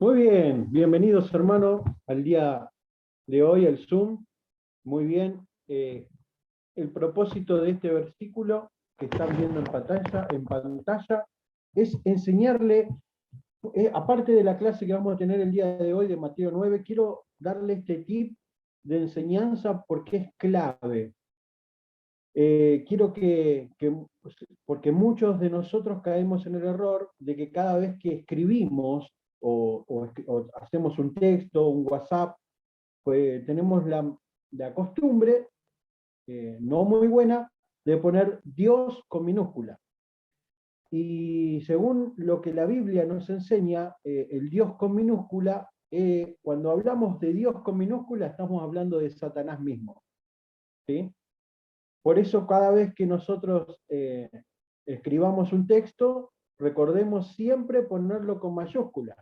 Muy bien, bienvenidos hermanos al día de hoy, el Zoom. Muy bien. El propósito de este versículo que están viendo en pantalla es enseñarle, aparte de la clase que vamos a tener el día de hoy de Mateo 9, quiero darle este tip de enseñanza porque es clave. Quiero porque muchos de nosotros caemos en el error de que cada vez que escribimos o hacemos un texto, un WhatsApp, pues tenemos la costumbre, no muy buena, de poner Dios con minúscula. Y según lo que la Biblia nos enseña, el Dios con minúscula, cuando hablamos de Dios con minúscula, estamos hablando de Satanás mismo, ¿sí? Por eso cada vez que nosotros escribamos un texto, recordemos siempre ponerlo con mayúscula,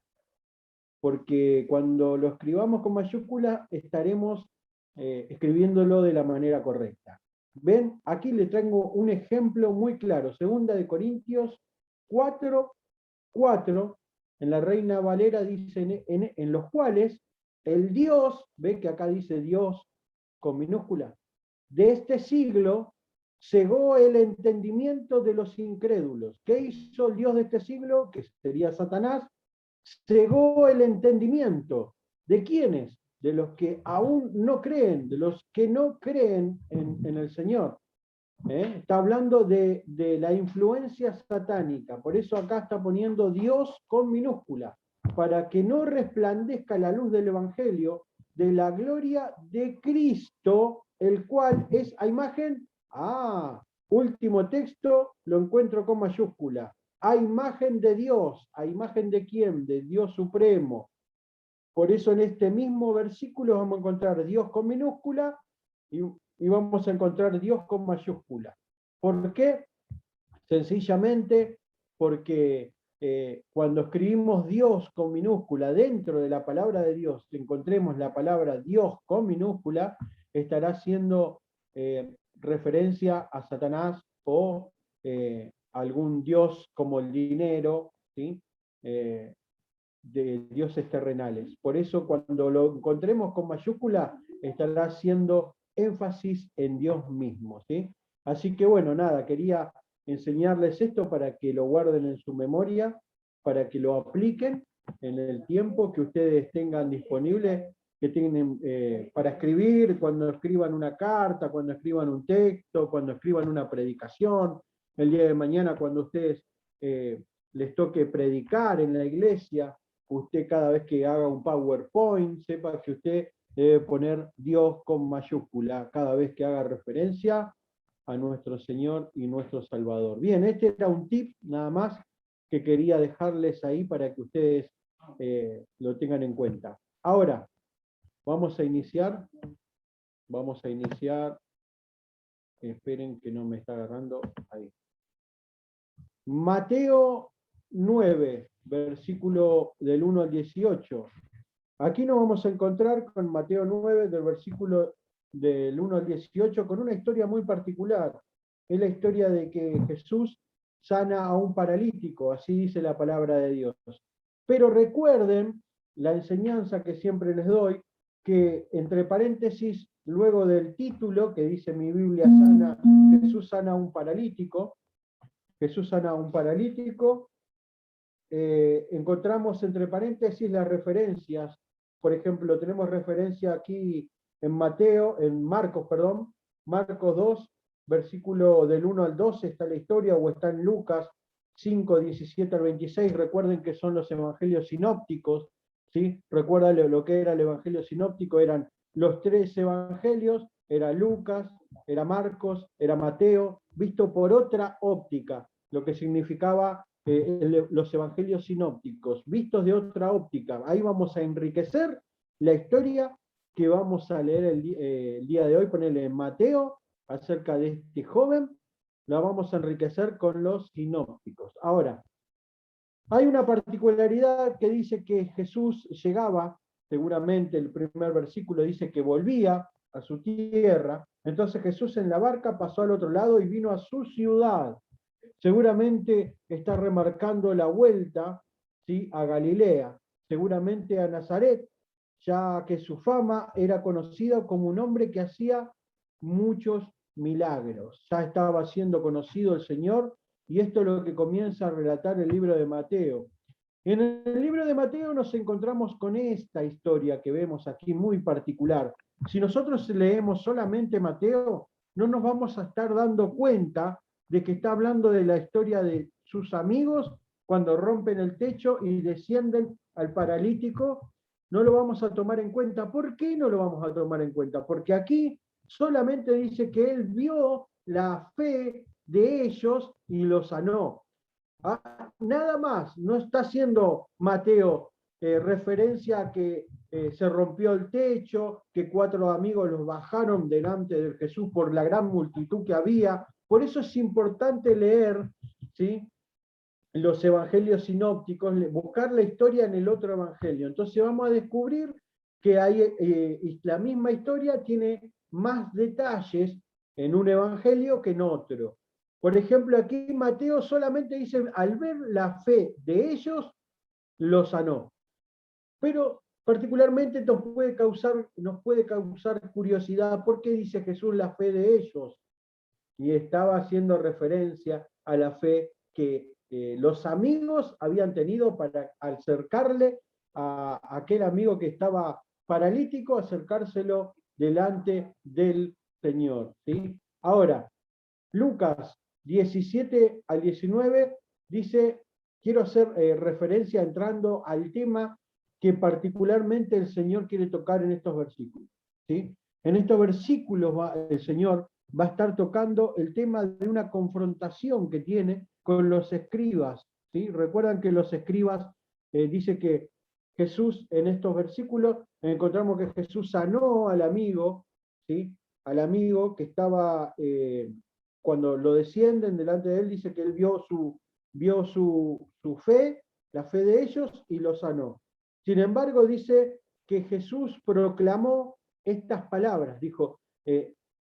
porque cuando lo escribamos con mayúscula estaremos escribiéndolo de la manera correcta. ¿Ven? Aquí le traigo un ejemplo muy claro. Segunda de Corintios 4:4, en la Reina Valera dice en los cuales el Dios, ve que acá dice Dios con minúscula, de este siglo cegó el entendimiento de los incrédulos. ¿Qué hizo el Dios de este siglo? Que sería Satanás. Cegó el entendimiento. ¿De quiénes? De los que aún no creen, de los que no creen en el Señor. Está hablando de la influencia satánica. Por eso acá está poniendo Dios con minúscula, para que no resplandezca la luz del Evangelio de la gloria de Cristo, el cual es a imagen, último texto, lo encuentro con mayúscula, a imagen de Dios. ¿A imagen de quién? De Dios supremo. Por eso en este mismo versículo vamos a encontrar Dios con minúscula y vamos a encontrar Dios con mayúscula. ¿Por qué? Sencillamente porque cuando escribimos Dios con minúscula dentro de la palabra de Dios, encontremos la palabra Dios con minúscula, estará haciendo referencia a Satanás o algún dios como el dinero, ¿sí? De dioses terrenales. Por eso cuando lo encontremos con mayúscula, estará haciendo énfasis en Dios mismo, ¿sí? Así que bueno, nada, quería enseñarles esto para que lo guarden en su memoria, para que lo apliquen en el tiempo que ustedes tengan disponible, que tienen para escribir, cuando escriban una carta, cuando escriban un texto, cuando escriban una predicación, el día de mañana cuando ustedes les toque predicar en la iglesia, usted cada vez que haga un PowerPoint, sepa que usted debe poner Dios con mayúscula cada vez que haga referencia a nuestro Señor y nuestro Salvador. Bien, este era un tip nada más que quería dejarles ahí para que ustedes lo tengan en cuenta. Ahora, vamos a iniciar. Esperen que no me está agarrando ahí. Mateo 9, versículo del 1 al 18. Aquí nos vamos a encontrar con Mateo 9, del versículo del 1 al 18, con una historia muy particular. Es la historia de que Jesús sana a un paralítico, así dice la palabra de Dios. Pero recuerden la enseñanza que siempre les doy, que entre paréntesis, luego del título que dice mi Biblia Jesús sana a un paralítico, encontramos entre paréntesis las referencias. Por ejemplo, tenemos referencia aquí en Marcos 2, versículo del 1 al 12 está la historia, o está en Lucas 5, 17 al 26. Recuerden que son los evangelios sinópticos, ¿sí? Recuerden lo que era el evangelio sinóptico, eran los 3 evangelios, era Lucas, era Marcos, era Mateo, visto por otra óptica, lo que significaba los evangelios sinópticos, vistos de otra óptica. Ahí vamos a enriquecer la historia que vamos a leer el día de hoy, ponerle en Mateo, acerca de este joven, la vamos a enriquecer con los sinópticos. Ahora, hay una particularidad que dice que Jesús llegaba, seguramente el primer versículo dice que volvía a su tierra, entonces Jesús en la barca pasó al otro lado y vino a su ciudad. Seguramente está remarcando la vuelta, ¿sí?, a Galilea. seguramente a Nazaret, ya que su fama era conocida como un hombre que hacía muchos milagros. Ya estaba siendo conocido el Señor, y esto es lo que comienza a relatar el libro de Mateo. En el libro de Mateo nos encontramos con esta historia que vemos aquí muy particular. Si nosotros leemos solamente Mateo, no nos vamos a estar dando cuenta de que está hablando de la historia de sus amigos cuando rompen el techo y descienden al paralítico. No lo vamos a tomar en cuenta. ¿Por qué no lo vamos a tomar en cuenta? Porque aquí solamente dice que él vio la fe de ellos y los sanó. Nada más, no está haciendo Mateo referencia a que se rompió el techo, que 4 amigos los bajaron delante de Jesús por la gran multitud que había. Por eso es importante leer, ¿sí?, los evangelios sinópticos, buscar la historia en el otro evangelio. Entonces vamos a descubrir que la misma historia tiene más detalles en un evangelio que en otro. Por ejemplo, aquí Mateo solamente dice, al ver la fe de ellos, lo sanó. Pero particularmente nos puede causar curiosidad, ¿por qué dice Jesús la fe de ellos? Y estaba haciendo referencia a la fe que los amigos habían tenido para acercarle a aquel amigo que estaba paralítico, acercárselo delante del Señor, ¿sí? Ahora, Lucas 17 al 19 dice, quiero hacer referencia entrando al tema que particularmente el Señor quiere tocar en estos versículos, ¿sí? En estos versículos el Señor va a estar tocando el tema de una confrontación que tiene con los escribas, ¿sí? Recuerdan que los escribas, dice que Jesús, en estos versículos, encontramos que Jesús sanó al amigo, ¿sí?, al amigo que estaba, cuando lo descienden delante de él, dice que él vio su fe, la fe de ellos, y lo sanó. Sin embargo, dice que Jesús proclamó estas palabras, dijo,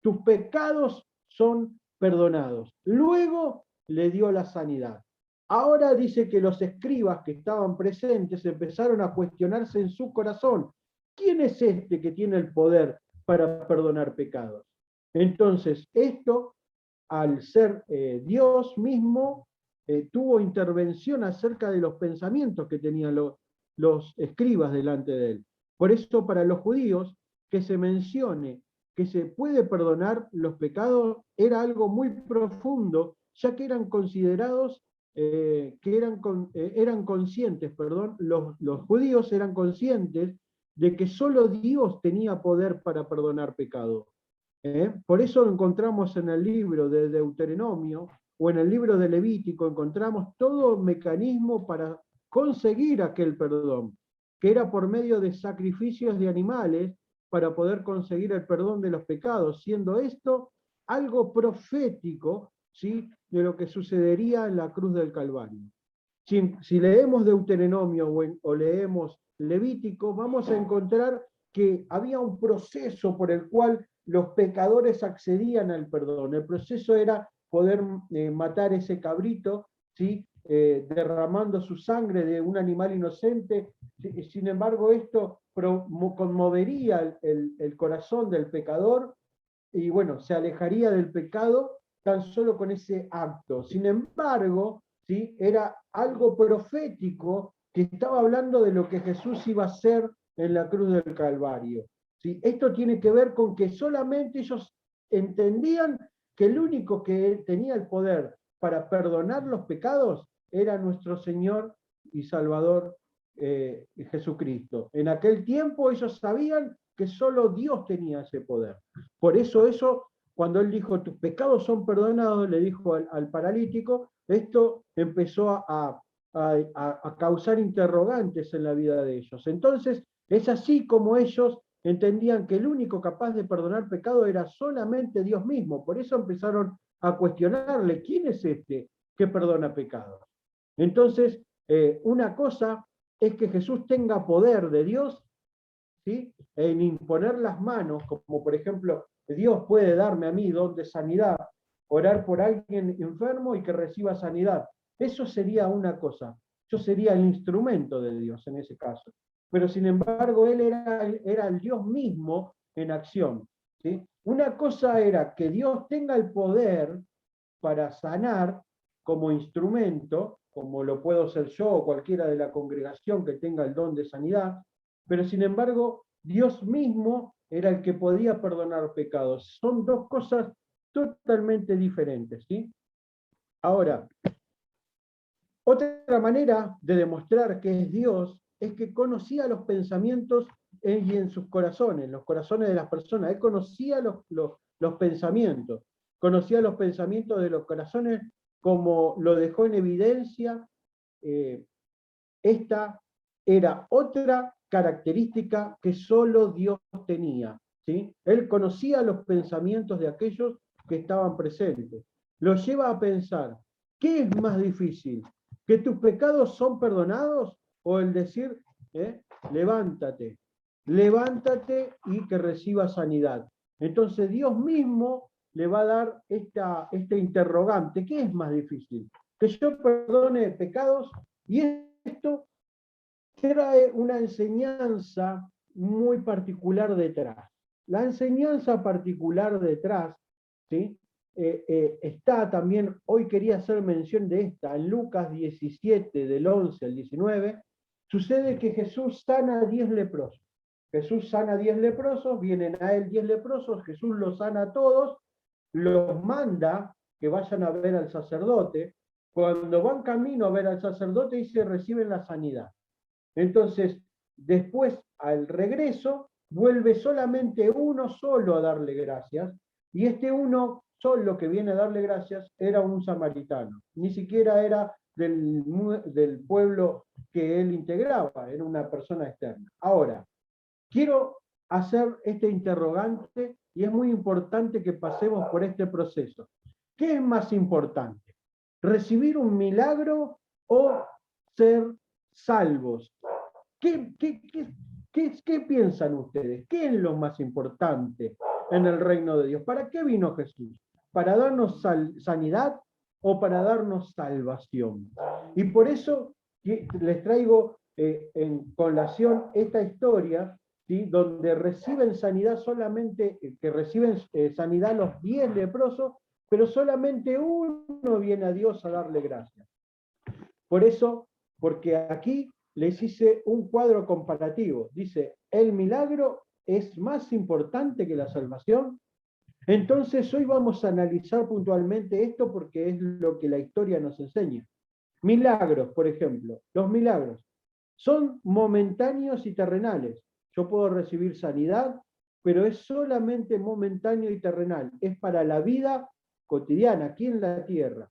tus pecados son perdonados. Luego le dio la sanidad. Ahora dice que los escribas que estaban presentes empezaron a cuestionarse en su corazón, ¿quién es este que tiene el poder para perdonar pecados? Entonces, esto, al ser Dios mismo, tuvo intervención acerca de los pensamientos que tenían los escribas delante de él. Por eso, para los judíos, que se mencione que se puede perdonar los pecados era algo muy profundo, ya que eran considerados, eran conscientes, los judíos eran conscientes de que solo Dios tenía poder para perdonar pecado. Por eso encontramos en el libro de Deuteronomio o en el libro de Levítico, encontramos todo mecanismo para conseguir aquel perdón, que era por medio de sacrificios de animales para poder conseguir el perdón de los pecados, siendo esto algo profético, ¿sí?, de lo que sucedería en la cruz del Calvario. Si leemos Deuteronomio o leemos Levítico, vamos a encontrar que había un proceso por el cual los pecadores accedían al perdón. El proceso era poder matar ese cabrito, ¿sí?, derramando su sangre de un animal inocente. Sin embargo, esto conmovería el corazón del pecador y bueno, se alejaría del pecado tan solo con ese acto. Sin embargo, ¿sí?, era algo profético que estaba hablando de lo que Jesús iba a hacer en la cruz del Calvario. ¿Sí? Esto tiene que ver con que solamente ellos entendían que el único que tenía el poder para perdonar los pecados era nuestro Señor y Salvador Jesucristo. En aquel tiempo ellos sabían que solo Dios tenía ese poder. Por eso cuando él dijo, tus pecados son perdonados, le dijo al paralítico, esto empezó a causar interrogantes en la vida de ellos. Entonces, es así como ellos entendían que el único capaz de perdonar pecado era solamente Dios mismo. Por eso empezaron a cuestionarle, ¿quién es este que perdona pecados? Entonces, una cosa es que Jesús tenga poder de Dios, ¿sí?, en imponer las manos, como por ejemplo, Dios puede darme a mí don de sanidad, orar por alguien enfermo y que reciba sanidad. Eso sería una cosa. yo sería el instrumento de Dios en ese caso. Pero sin embargo, él era el Dios mismo en acción. ¿Sí? Una cosa era que Dios tenga el poder para sanar como instrumento, como lo puedo ser yo o cualquiera de la congregación que tenga el don de sanidad, pero sin embargo, Dios mismo era el que podía perdonar pecados. Son dos cosas totalmente diferentes, ¿sí? Ahora, otra manera de demostrar que es Dios es que conocía los pensamientos y en sus corazones, los corazones de las personas. Él conocía los pensamientos, conocía los pensamientos de los corazones, como lo dejó en evidencia. Esta era otra característica que solo Dios tenía, ¿sí? Él conocía los pensamientos de aquellos que estaban presentes. Lo lleva a pensar, ¿qué es más difícil? ¿Que tus pecados son perdonados? ¿O el decir, levántate, levántate y que recibas sanidad? Entonces Dios mismo le va a dar este interrogante, ¿qué es más difícil? ¿Que yo perdone pecados? Y esto trae una enseñanza muy particular detrás. La enseñanza particular detrás, ¿sí? Está también, hoy quería hacer mención de esta, en Lucas 17, del 11 al 19, sucede que Jesús sana a 10 leprosos. Jesús sana a 10 leprosos, vienen a él 10 leprosos, Jesús los sana a todos, los manda que vayan a ver al sacerdote. Cuando van camino a ver al sacerdote, dice, reciben la sanidad. Entonces, después, al regreso, vuelve solamente uno solo a darle gracias, y este uno solo que viene a darle gracias era un samaritano, ni siquiera era del pueblo que él integraba, era una persona externa. Ahora, quiero hacer este interrogante y es muy importante que pasemos por este proceso. ¿Qué es más importante? ¿Recibir un milagro o ser salvos? ¿Qué piensan ustedes? ¿Qué es lo más importante en el reino de Dios? ¿Para qué vino Jesús? ¿Para darnos sanidad o para darnos salvación? Y por eso les traigo en colación esta historia, ¿sí? Donde reciben sanidad solamente, que reciben sanidad los 10 leprosos, pero solamente uno viene a Dios a darle gracias. Por eso, porque aquí les hice un cuadro comparativo. Dice, ¿el milagro es más importante que la salvación? Entonces hoy vamos a analizar puntualmente esto porque es lo que la historia nos enseña. Milagros, por ejemplo. Los milagros son momentáneos y terrenales. Yo puedo recibir sanidad, pero es solamente momentáneo y terrenal. Es para la vida cotidiana, aquí en la tierra.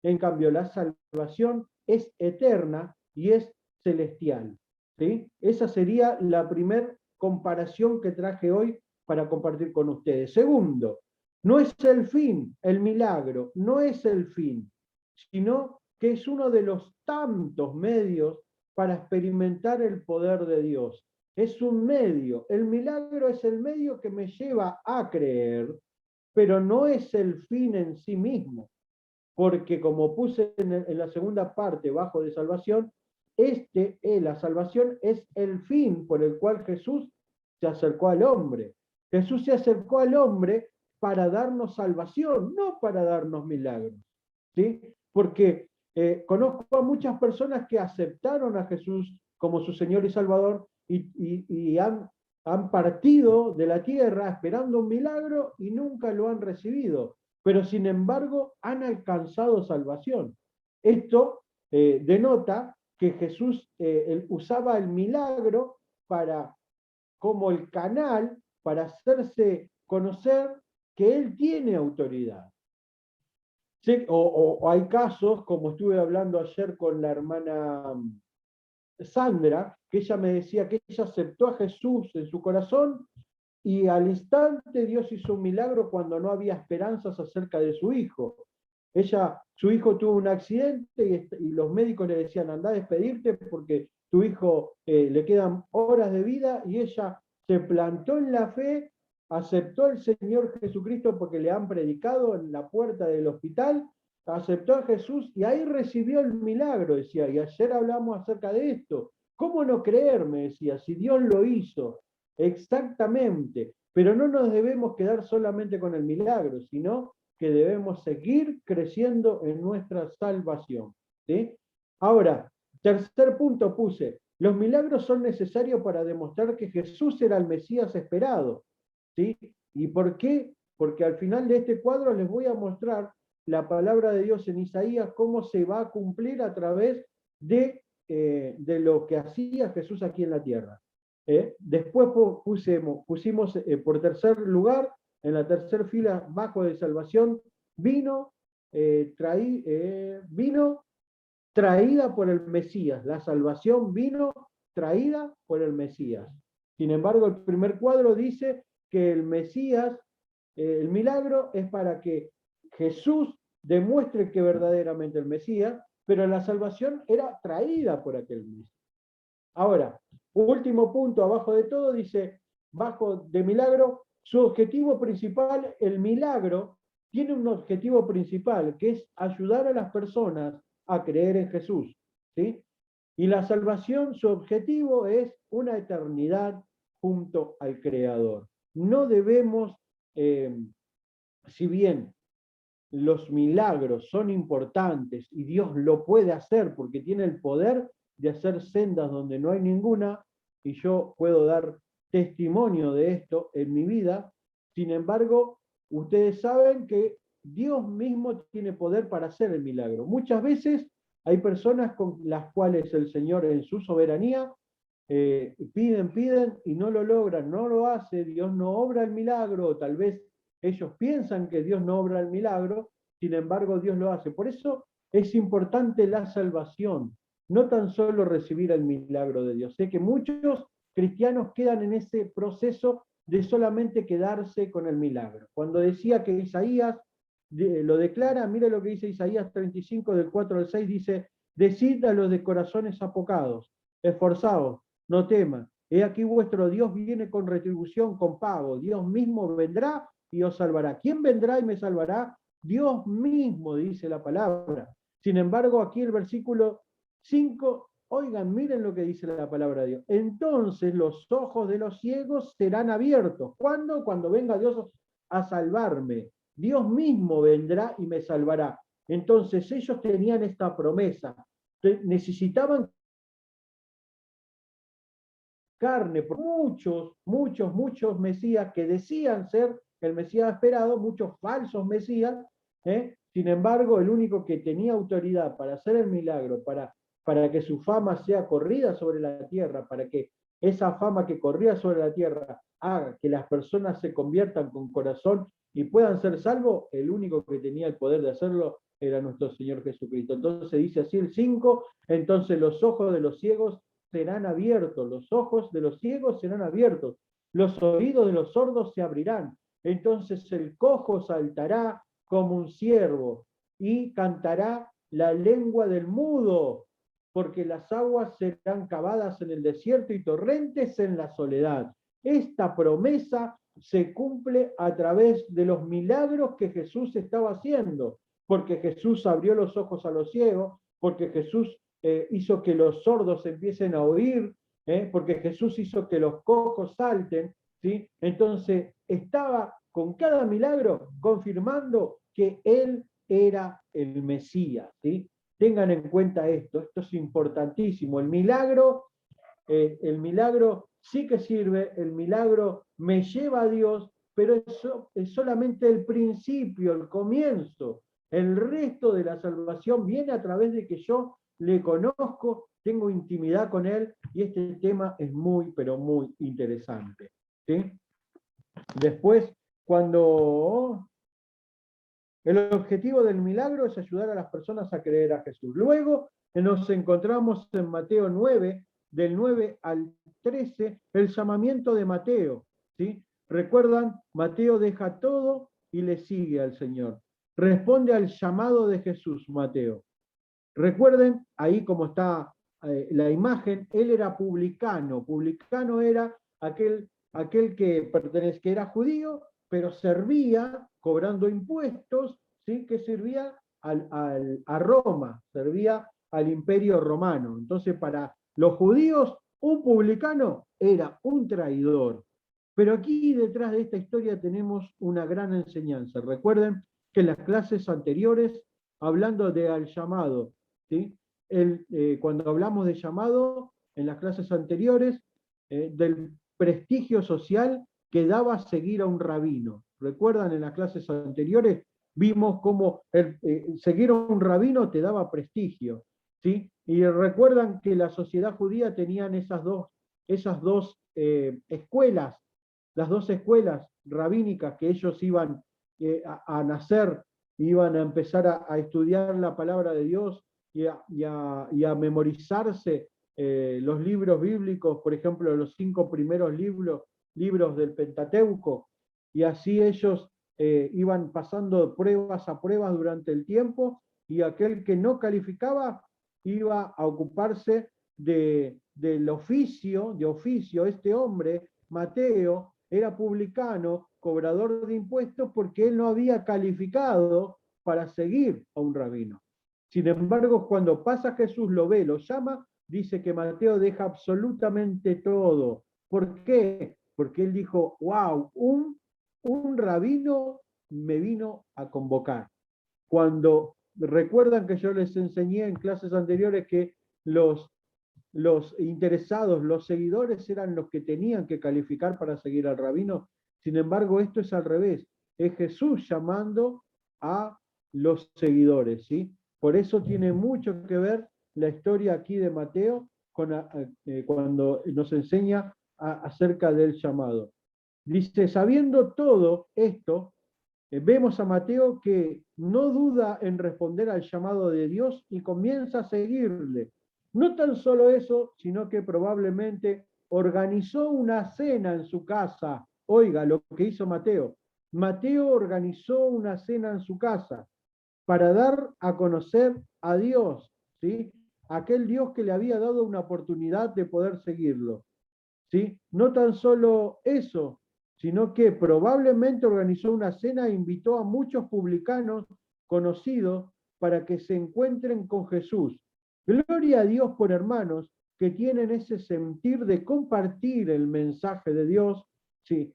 En cambio, la salvación es eterna y es celestial. ¿Sí? Esa sería la primera comparación que traje hoy para compartir con ustedes. Segundo, no es el fin, el milagro, no es el fin, sino que es uno de los tantos medios para experimentar el poder de Dios. Es un medio, el milagro es el medio que me lleva a creer, pero no es el fin en sí mismo. Porque como puse en la segunda parte, bajo de salvación, la salvación es el fin por el cual Jesús se acercó al hombre. Jesús se acercó al hombre para darnos salvación, no para darnos milagros. ¿Sí? Porque conozco a muchas personas que aceptaron a Jesús como su Señor y Salvador y han partido de la tierra esperando un milagro y nunca lo han recibido, pero sin embargo han alcanzado salvación. Esto denota que Jesús usaba el milagro como el canal para hacerse conocer que Él tiene autoridad. Sí, o hay casos, como estuve hablando ayer con la hermana Sandra, que ella me decía que ella aceptó a Jesús en su corazón y al instante Dios hizo un milagro cuando no había esperanzas acerca de su hijo. Su hijo tuvo un accidente y los médicos le decían, anda a despedirte porque tu hijo le quedan horas de vida, y ella se plantó en la fe, aceptó al Señor Jesucristo porque le han predicado en la puerta del hospital aceptó a Jesús y ahí recibió el milagro, decía, y ayer hablamos acerca de esto. ¿Cómo no creerme? Decía, si Dios lo hizo exactamente, pero no nos debemos quedar solamente con el milagro, sino que debemos seguir creciendo en nuestra salvación. ¿Sí? Ahora, tercer punto puse, los milagros son necesarios para demostrar que Jesús era el Mesías esperado. ¿Sí? ¿Y por qué? Porque al final de este cuadro les voy a mostrar la palabra de Dios en Isaías, cómo se va a cumplir a través de lo que hacía Jesús aquí en la tierra. Después pusimos por tercer lugar, en la tercera fila bajo de salvación, vino traída por el Mesías. La salvación vino traída por el Mesías. Sin embargo, el primer cuadro dice que el Mesías, el milagro es para que Jesús demuestre que verdaderamente el Mesías, pero la salvación era traída por aquel Mesías. Ahora, último punto, abajo de todo, dice, bajo de milagro, su objetivo principal, el milagro, tiene un objetivo principal, que es ayudar a las personas a creer en Jesús. ¿Sí? Y la salvación, su objetivo es una eternidad junto al Creador. No debemos, si bien los milagros son importantes y Dios lo puede hacer porque tiene el poder de hacer sendas donde no hay ninguna, y yo puedo dar testimonio de esto en mi vida. Sin embargo, ustedes saben que Dios mismo tiene poder para hacer el milagro. Muchas veces hay personas con las cuales el Señor en su soberanía piden y no lo logran, no lo hace, Dios no obra el milagro, o tal vez ellos piensan que Dios no obra el milagro, sin embargo Dios lo hace. Por eso es importante la salvación, no tan solo recibir el milagro de Dios. Sé que muchos cristianos quedan en ese proceso de solamente quedarse con el milagro. Cuando decía que Isaías lo declara, mira lo que dice Isaías 35 del 4 al 6, dice, decid a los de corazones apocados, esforzaos, no teman. He aquí vuestro Dios viene con retribución, con pago. Dios mismo vendrá y os salvará. ¿Quién vendrá y me salvará? Dios mismo, dice la palabra. Sin embargo, aquí el versículo 5, oigan, miren lo que dice la palabra de Dios. Entonces los ojos de los ciegos serán abiertos. ¿Cuándo? Cuando venga Dios a salvarme. Dios mismo vendrá y me salvará. Entonces ellos tenían esta promesa. Necesitaban carne, por muchos mesías que decían ser el mesías esperado, muchos falsos mesías. Sin embargo, el único que tenía autoridad para hacer el milagro, para que su fama sea corrida sobre la tierra, para que esa fama que corría sobre la tierra haga que las personas se conviertan con corazón y puedan ser salvos, el único que tenía el poder de hacerlo era nuestro Señor Jesucristo. Entonces dice así el 5, entonces los ojos de los ciegos serán abiertos, los ojos de los ciegos serán abiertos, los oídos de los sordos se abrirán. Entonces el cojo saltará como un ciervo y cantará la lengua del mudo, porque las aguas serán cavadas en el desierto y torrentes en la soledad. Esta promesa se cumple a través de los milagros que Jesús estaba haciendo, porque Jesús abrió los ojos a los ciegos, porque Jesús hizo que los sordos empiecen a oír, porque Jesús hizo que los cojos salten, ¿sí? Entonces estaba con cada milagro confirmando que Él era el Mesías, ¿sí? Tengan en cuenta esto es importantísimo. El milagro sí que sirve, el milagro me lleva a Dios, pero eso es solamente el principio, el comienzo. El resto de la salvación viene a través de que yo le conozco, tengo intimidad con él, y este tema es muy, pero muy interesante. ¿Sí? Después, cuando el objetivo del milagro es ayudar a las personas a creer a Jesús. Luego nos encontramos en Mateo 9, del 9 al 13, el llamamiento de Mateo. ¿Sí? ¿Recuerdan? Mateo deja todo y le sigue al Señor. Responde al llamado de Jesús, Mateo. Recuerden, ahí como está la imagen, él era publicano. Publicano era aquel que era judío, pero servía cobrando impuestos, ¿sí? Que servía a Roma, servía al Imperio Romano. Entonces, para los judíos, un publicano era un traidor. Pero aquí detrás de esta historia tenemos una gran enseñanza. Recuerden que en las clases anteriores, hablando de al llamado, ¿sí? Cuando hablamos de llamado, en las clases anteriores, del prestigio social que daba seguir a un rabino. ¿Recuerdan en las clases anteriores? Vimos cómo seguir a un rabino te daba prestigio, ¿sí? Y recuerdan que la sociedad judía tenían esas dos escuelas, las dos escuelas rabínicas que ellos iban a nacer, iban a empezar a estudiar la palabra de Dios y a memorizarse los libros bíblicos, por ejemplo, los 5 primeros libros del Pentateuco, y así ellos iban pasando pruebas a pruebas durante el tiempo, y aquel que no calificaba iba a ocuparse del oficio, este hombre, Mateo, era publicano, cobrador de impuestos, porque él no había calificado para seguir a un rabino. Sin embargo, cuando pasa Jesús, lo ve, lo llama, dice que Mateo deja absolutamente todo. ¿Por qué? Porque él dijo, wow, un rabino me vino a convocar. Cuando recuerdan que yo les enseñé en clases anteriores que los interesados, los seguidores eran los que tenían que calificar para seguir al rabino. Sin embargo, esto es al revés. Es Jesús llamando a los seguidores, ¿sí? Por eso tiene mucho que ver la historia aquí de Mateo cuando nos enseña acerca del llamado. Dice, sabiendo todo esto, vemos a Mateo que no duda en responder al llamado de Dios y comienza a seguirle. No tan solo eso, sino que probablemente organizó una cena en su casa. Oiga lo que hizo Mateo. Mateo organizó una cena en su casa para dar a conocer a Dios, ¿sí? Aquel Dios que le había dado una oportunidad de poder seguirlo, ¿sí? No tan solo eso, sino que probablemente organizó una cena e invitó a muchos publicanos conocidos para que se encuentren con Jesús. Gloria a Dios por hermanos que tienen ese sentir de compartir el mensaje de Dios. Sí.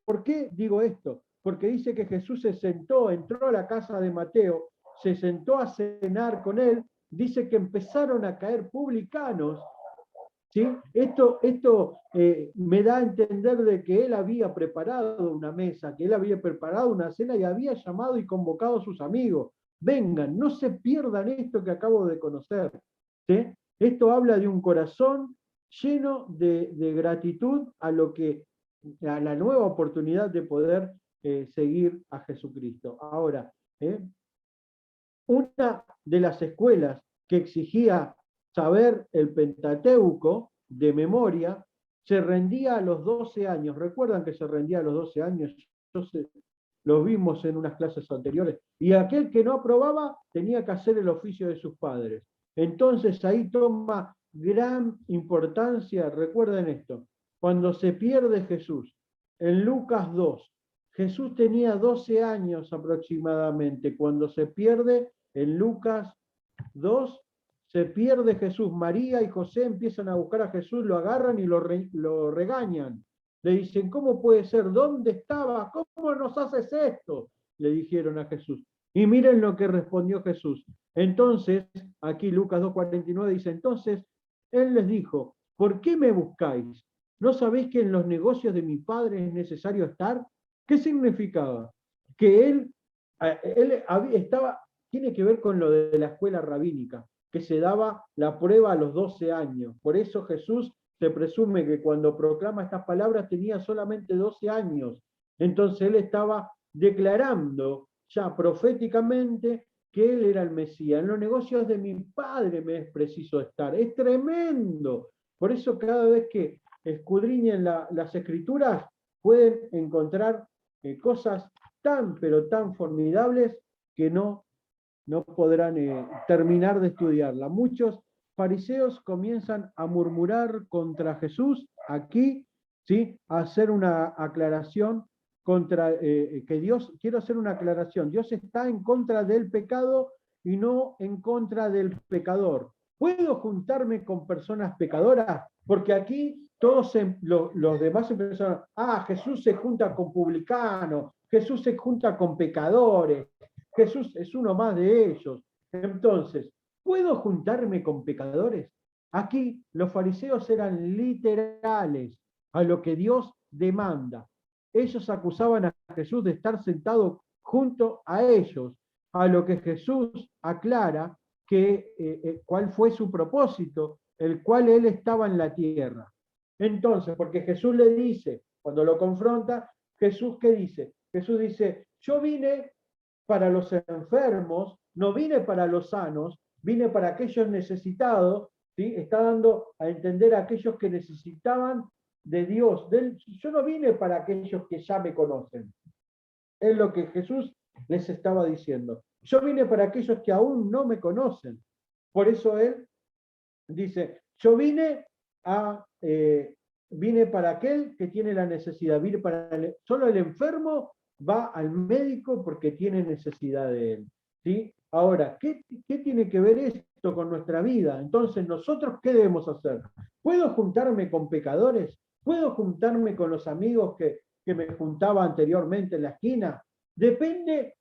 ¿Por qué digo esto? Porque dice que Jesús se sentó, entró a la casa de Mateo, se sentó a cenar con él, dice que empezaron a caer publicanos. ¿Sí? Esto me da a entender de que él había preparado una mesa, que él había preparado una cena y había llamado y convocado a sus amigos. Vengan, no se pierdan esto que acabo de conocer. ¿Sí? Esto habla de un corazón lleno de gratitud a la nueva oportunidad de poder seguir a Jesucristo. Ahora, una de las escuelas que exigía saber el Pentateuco de memoria, se rendía a los 12 años. ¿Recuerdan que se rendía a los 12 años? Lo vimos en unas clases anteriores. Y aquel que no aprobaba tenía que hacer el oficio de sus padres. Entonces ahí toma gran importancia, recuerden esto, cuando se pierde Jesús, en Lucas 2, Jesús tenía 12 años aproximadamente, cuando se pierde en Lucas 2, se pierde Jesús. María y José empiezan a buscar a Jesús, lo agarran y lo regañan. Le dicen, ¿cómo puede ser? ¿Dónde estaba? ¿Cómo nos haces esto? Le dijeron a Jesús. Y miren lo que respondió Jesús. Entonces, aquí Lucas 2:49 dice, entonces él les dijo, ¿por qué me buscáis? ¿No sabéis que en los negocios de mi padre es necesario estar? ¿Qué significaba? Que él tiene que ver con lo de la escuela rabínica, que se daba la prueba a los 12 años. Por eso Jesús se presume que cuando proclama estas palabras tenía solamente 12 años. Entonces él estaba declarando ya proféticamente que él era el Mesías. En los negocios de mi padre me es preciso estar. Es tremendo. Por eso cada vez que escudriñen las escrituras pueden encontrar cosas tan, pero tan formidables que no podrán terminar de estudiarla. Muchos fariseos comienzan a murmurar contra Jesús aquí, ¿sí? A hacer una aclaración contra, que Dios, quiero hacer una aclaración, Dios está en contra del pecado y no en contra del pecador. ¿Puedo juntarme con personas pecadoras? Porque aquí todos los demás empezaron, Jesús se junta con publicanos, Jesús se junta con pecadores, Jesús es uno más de ellos. Entonces, ¿puedo juntarme con pecadores? Aquí los fariseos eran literales a lo que Dios demanda. Ellos acusaban a Jesús de estar sentado junto a ellos, a lo que Jesús aclara cuál fue su propósito, el cual él estaba en la tierra. Entonces, porque Jesús le dice, cuando lo confronta, Jesús, ¿qué dice? Jesús dice, yo vine para los enfermos, no vine para los sanos, vine para aquellos necesitados, ¿sí? Está dando a entender a aquellos que necesitaban de Dios. Yo no vine para aquellos que ya me conocen. Es lo que Jesús les estaba diciendo. Yo vine para aquellos que aún no me conocen. Por eso él dice, yo vine para aquel que tiene la necesidad. Solo el enfermo va al médico porque tiene necesidad de él. ¿Sí? Ahora, ¿qué tiene que ver esto con nuestra vida? Entonces, ¿nosotros qué debemos hacer? ¿Puedo juntarme con pecadores? ¿Puedo juntarme con los amigos que me juntaba anteriormente en la esquina? Depende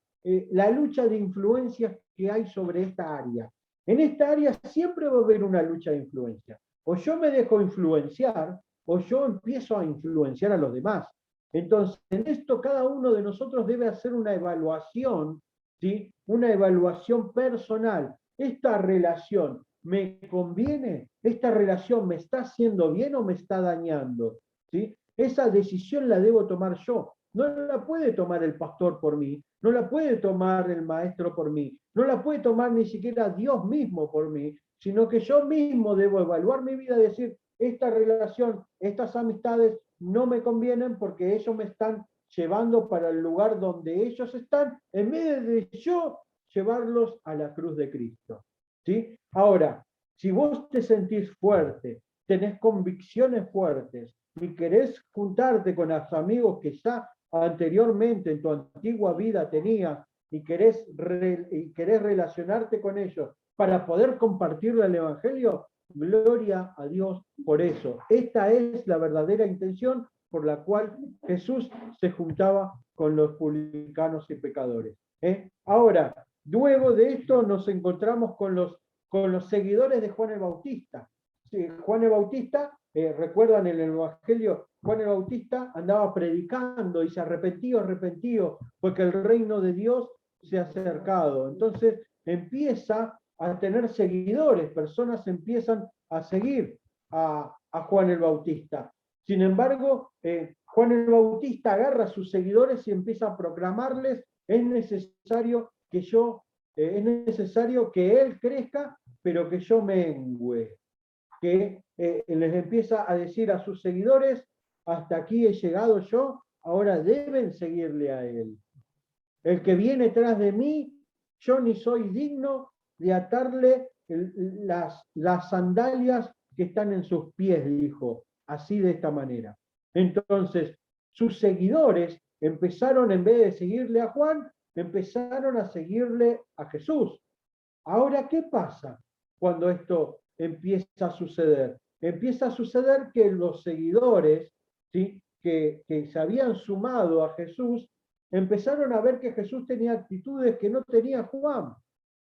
la lucha de influencias que hay sobre esta área. En esta área siempre va a haber una lucha de influencia. O yo me dejo influenciar, o yo empiezo a influenciar a los demás. Entonces, en esto cada uno de nosotros debe hacer una evaluación, ¿sí? Una evaluación personal. ¿Esta relación me conviene? ¿Esta relación me está haciendo bien o me está dañando? ¿Sí? Esa decisión la debo tomar yo. No la puede tomar el pastor por mí, no la puede tomar el maestro por mí, no la puede tomar ni siquiera Dios mismo por mí, sino que yo mismo debo evaluar mi vida y decir, esta relación, estas amistades no me convienen porque ellos me están llevando para el lugar donde ellos están, en vez de yo llevarlos a la cruz de Cristo. ¿Sí? Ahora, si vos te sentís fuerte, tenés convicciones fuertes y querés juntarte con los amigos que ya anteriormente en tu antigua vida tenías y querés relacionarte con ellos para poder compartirle el Evangelio, gloria a Dios por eso. Esta es la verdadera intención por la cual Jesús se juntaba con los publicanos y pecadores. Ahora, luego de esto nos encontramos con los seguidores de Juan el Bautista. Sí, Juan el Bautista, recuerdan en el Evangelio, Juan el Bautista andaba predicando y se arrepentido, porque el reino de Dios se ha acercado. Entonces empieza a tener seguidores, personas empiezan a seguir a Juan el Bautista. Sin embargo, Juan el Bautista agarra a sus seguidores y empieza a proclamarles, es necesario que él crezca, pero que yo mengüe. Que les empieza a decir a sus seguidores, hasta aquí he llegado yo, ahora deben seguirle a él. El que viene tras de mí, yo ni soy digno de atarle las sandalias que están en sus pies, dijo, así de esta manera. Entonces, sus seguidores empezaron, en vez de seguirle a Juan, empezaron a seguirle a Jesús. Ahora, ¿qué pasa cuando esto empieza a suceder? Empieza a suceder que los seguidores, ¿sí? que se habían sumado a Jesús, empezaron a ver que Jesús tenía actitudes que no tenía Juan.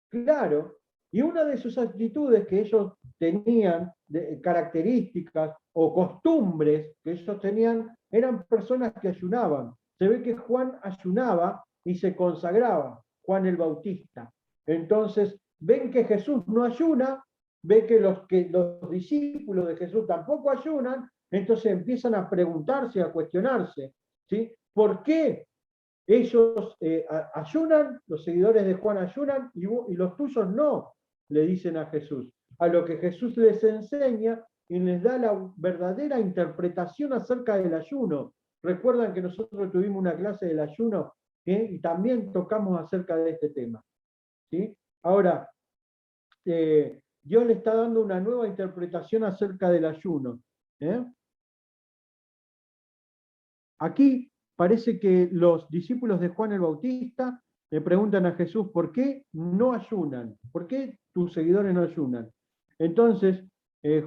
Claro, y una de sus actitudes que ellos tenían, características o costumbres que ellos tenían, eran personas que ayunaban. Se ve que Juan ayunaba y se consagraba, Juan el Bautista. Entonces, ven que Jesús no ayuna, ven que los discípulos de Jesús tampoco ayunan, entonces empiezan a preguntarse, a cuestionarse, ¿sí? ¿Por qué ellos ayunan, los seguidores de Juan ayunan y los tuyos no? Le dicen a Jesús. A lo que Jesús les enseña y les da la verdadera interpretación acerca del ayuno. Recuerdan que nosotros tuvimos una clase del ayuno y también tocamos acerca de este tema. ¿Sí? Ahora, Dios le está dando una nueva interpretación acerca del ayuno. Aquí parece que los discípulos de Juan el Bautista le preguntan a Jesús, ¿por qué no ayunan? ¿Por qué tus seguidores no ayunan? Entonces,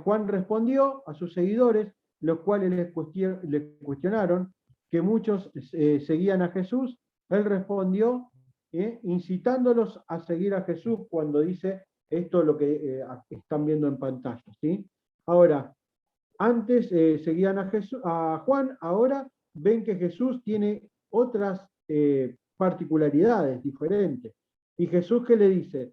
Juan respondió a sus seguidores, los cuales le cuestionaron que muchos seguían a Jesús. Él respondió, incitándolos a seguir a Jesús cuando dice esto lo que están viendo en pantalla, ¿sí? Ahora, antes seguían a Juan, ahora ven que Jesús tiene otras particularidades diferentes. Y Jesús, ¿qué le dice?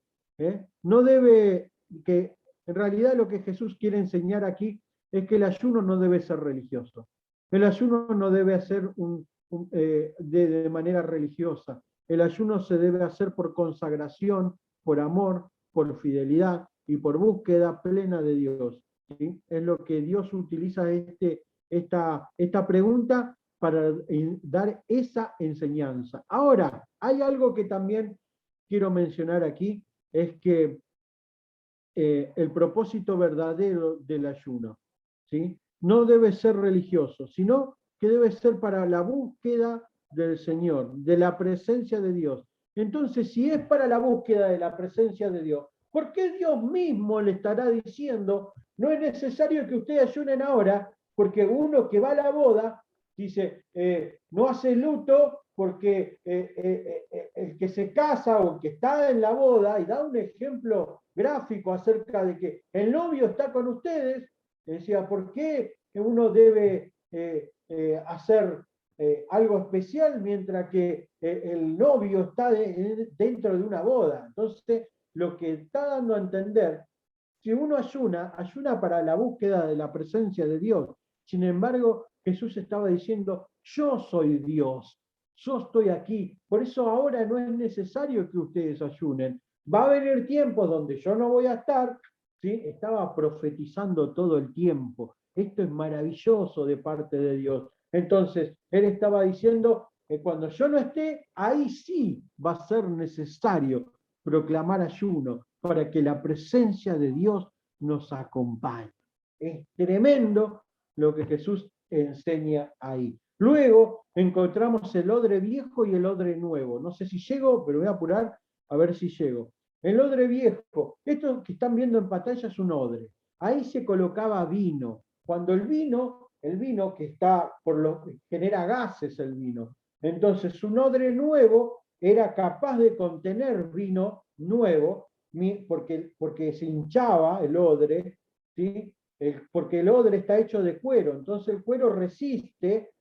No debe, que en realidad lo que Jesús quiere enseñar aquí es que el ayuno no debe ser religioso. El ayuno no debe ser de manera religiosa. El ayuno se debe hacer por consagración, por amor, por fidelidad y por búsqueda plena de Dios. ¿Sí? Es lo que Dios utiliza esta pregunta para dar esa enseñanza. Ahora, hay algo que también quiero mencionar aquí, es que el propósito verdadero del ayuno, ¿sí? No debe ser religioso, sino que debe ser para la búsqueda del Señor, de la presencia de Dios. Entonces, si es para la búsqueda de la presencia de Dios, ¿por qué Dios mismo le estará diciendo, no es necesario que ustedes ayunen ahora, porque uno que va a la boda dice, no hace luto porque el que se casa o el que está en la boda, y da un ejemplo gráfico acerca de que el novio está con ustedes, decía, ¿por qué uno debe hacer algo especial mientras que el novio está dentro de una boda? Entonces, lo que está dando a entender, si uno ayuna, ayuna para la búsqueda de la presencia de Dios. Sin embargo, Jesús estaba diciendo, yo soy Dios, yo estoy aquí, por eso ahora no es necesario que ustedes ayunen. Va a venir tiempos donde yo no voy a estar, ¿sí? Estaba profetizando todo el tiempo. Esto es maravilloso de parte de Dios. Entonces, él estaba diciendo que cuando yo no esté, ahí sí va a ser necesario proclamar ayuno para que la presencia de Dios nos acompañe. Es tremendo lo que Jesús enseña ahí. Luego encontramos el odre viejo y el odre nuevo. No sé si llego, pero voy a apurar a ver si llego. El odre viejo, esto que están viendo en pantalla es un odre. Ahí se colocaba vino. Cuando el vino que está, por lo que genera gases el vino. Entonces un odre nuevo era capaz de contener vino nuevo, porque se hinchaba el odre, ¿sí? Porque el odre está hecho de cuero, entonces el cuero resiste,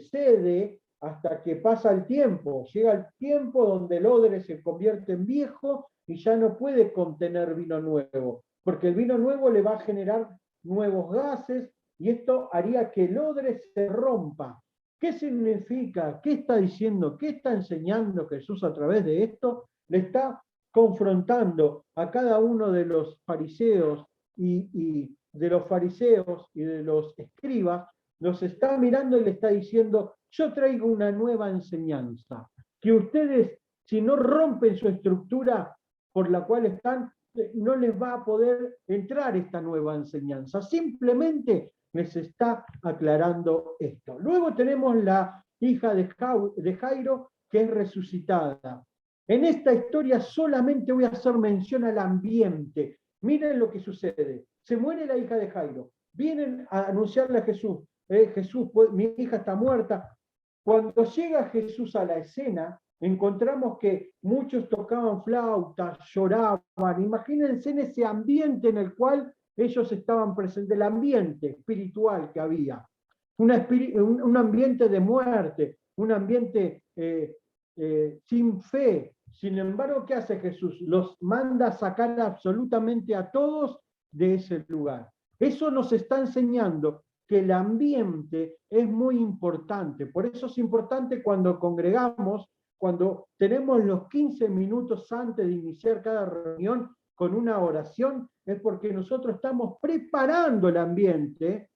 cede hasta que pasa el tiempo. Llega el tiempo donde el odre se convierte en viejo y ya no puede contener vino nuevo, porque el vino nuevo le va a generar nuevos gases y esto haría que el odre se rompa. ¿Qué significa? ¿Qué está diciendo? ¿Qué está enseñando Jesús a través de esto? Le está confrontando a cada uno de los fariseos y de los escribas, los está mirando y le está diciendo, yo traigo una nueva enseñanza, que ustedes, si no rompen su estructura por la cual están, no les va a poder entrar esta nueva enseñanza. Simplemente les está aclarando esto. Luego tenemos la hija de Jairo, que es resucitada. En esta historia solamente voy a hacer mención al ambiente. Miren lo que sucede. Se muere la hija de Jairo. Vienen a anunciarle a Jesús. Jesús, mi hija está muerta. Cuando llega Jesús a la escena, encontramos que muchos tocaban flautas, lloraban. Imagínense en ese ambiente en el cual ellos estaban presentes, el ambiente espiritual que había. Un ambiente de muerte, un ambiente sin fe. Sin embargo, ¿qué hace Jesús? Los manda a sacar absolutamente a todos de ese lugar. Eso nos está enseñando que el ambiente es muy importante. Por eso es importante cuando congregamos, cuando tenemos los 15 minutos antes de iniciar cada reunión con una oración, es porque nosotros estamos preparando el ambiente,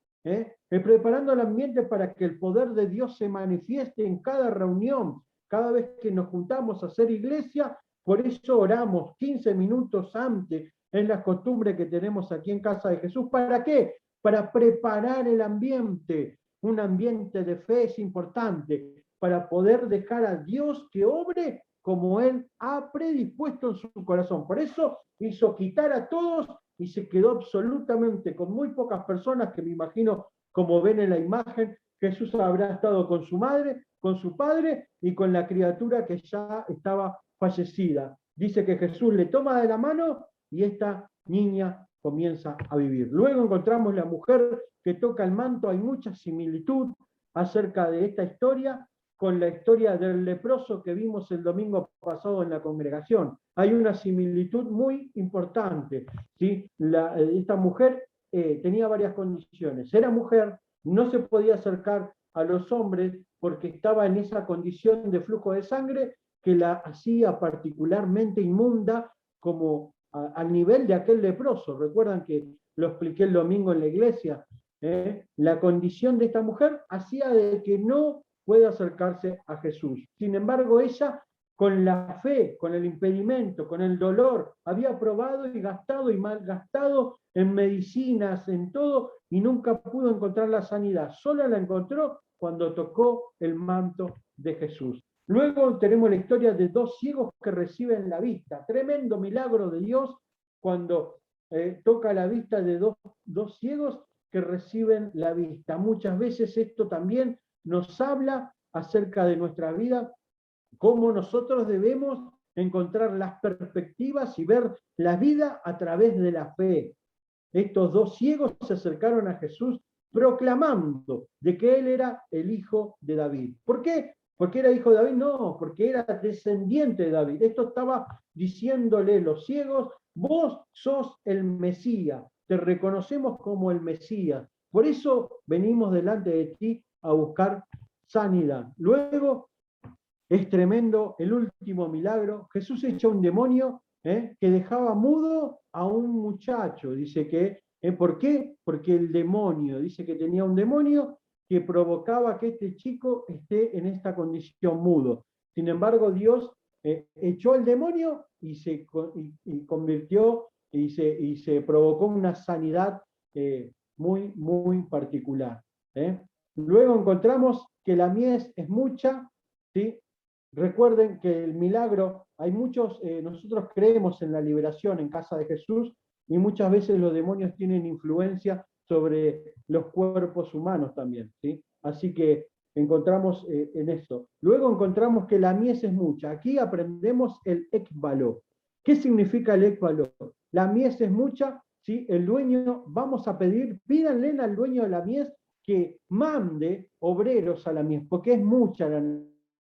preparando el ambiente para que el poder de Dios se manifieste en cada reunión, cada vez que nos juntamos a hacer iglesia. Por eso oramos 15 minutos antes, es la costumbre que tenemos aquí en Casa de Jesús. ¿Para qué? Para preparar el ambiente. Un ambiente de fe es importante. para poder dejar a Dios que obre como Él ha predispuesto en su corazón. Por eso hizo quitar a todos y se quedó absolutamente con muy pocas personas, que me imagino, como ven en la imagen, Jesús habrá estado con su madre, con su padre y con la criatura que ya estaba fallecida. Dice que Jesús le toma de la mano y esta niña comienza a vivir. Luego encontramos la mujer que toca el manto. Hay mucha similitud acerca de esta historia con la historia del leproso que vimos el domingo pasado en la congregación. Hay una similitud muy importante, ¿sí? Esta mujer tenía varias condiciones. Era mujer, no se podía acercar a los hombres porque estaba en esa condición de flujo de sangre que la hacía particularmente inmunda, como al nivel de aquel leproso. Recuerdan que lo expliqué el domingo en la iglesia. La condición de esta mujer hacía de que no puede acercarse a Jesús. Sin embargo, ella, con la fe, con el impedimento, con el dolor, había probado y gastado y malgastado en medicinas, en todo, y nunca pudo encontrar la sanidad. Solo la encontró cuando tocó el manto de Jesús. Luego tenemos la historia de dos ciegos que reciben la vista. Tremendo milagro de Dios cuando toca la vista de dos ciegos que reciben la vista. Muchas veces esto también nos habla acerca de nuestra vida, cómo nosotros debemos encontrar las perspectivas y ver la vida a través de la fe. Estos dos ciegos se acercaron a Jesús proclamando de que él era el hijo de David. ¿Por qué? ¿Porque era hijo de David? No, porque era descendiente de David. Esto estaba diciéndole los ciegos: vos sos el Mesías, te reconocemos como el Mesías. Por eso venimos delante de ti a buscar sanidad. Luego, es tremendo el último milagro. Jesús echa un demonio que dejaba mudo a un muchacho. Dice que, ¿por qué? Porque el demonio, dice que tenía un demonio que provocaba que este chico esté en esta condición mudo. Sin embargo, Dios echó el demonio y se convirtió y se provocó una sanidad muy, muy particular. Luego encontramos que la mies es mucha, ¿sí? Recuerden que el milagro, hay muchos, nosotros creemos en la liberación en casa de Jesús, y muchas veces los demonios tienen influencia sobre los cuerpos humanos también, ¿sí? Así que encontramos en esto. Luego encontramos que la mies es mucha. Aquí aprendemos el ekbalo. ¿Qué significa el ekbalo? La mies es mucha, ¿sí? El dueño, vamos a pedir, pídanle al dueño de la mies que mande obreros a la mies, porque es mucha la